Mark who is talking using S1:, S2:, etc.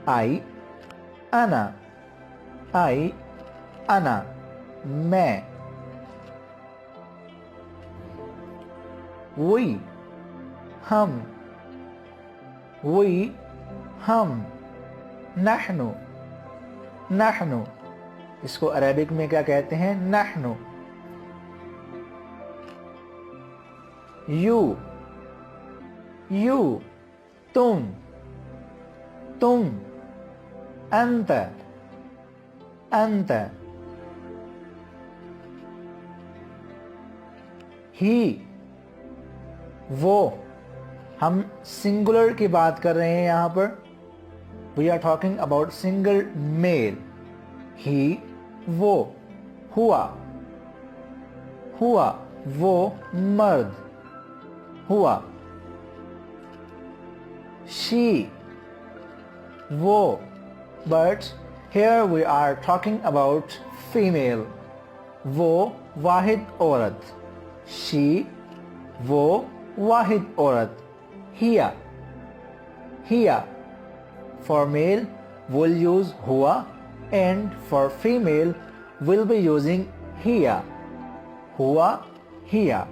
S1: आई, अना, आई, अना, मैं। वी, हम, वी, हम। नहनु, नहनु, इसको अरबिक में क्या कहते हैं? नहनु। यू, यू, तुम, तुम। अंत, अंत। ही, वो। हम सिंगुलर की बात कर रहे हैं यहां पर। We are talking about single male. He, वो। हुआ, हुआ, वो मर्द। हुआ। शी, वो। But here we are talking about female. वो वाहिद औरत। she, वो वाहिद औरत। हिया, हिया। For male we'll use हुआ, and for female we'll be using हिया। हुआ, हिया।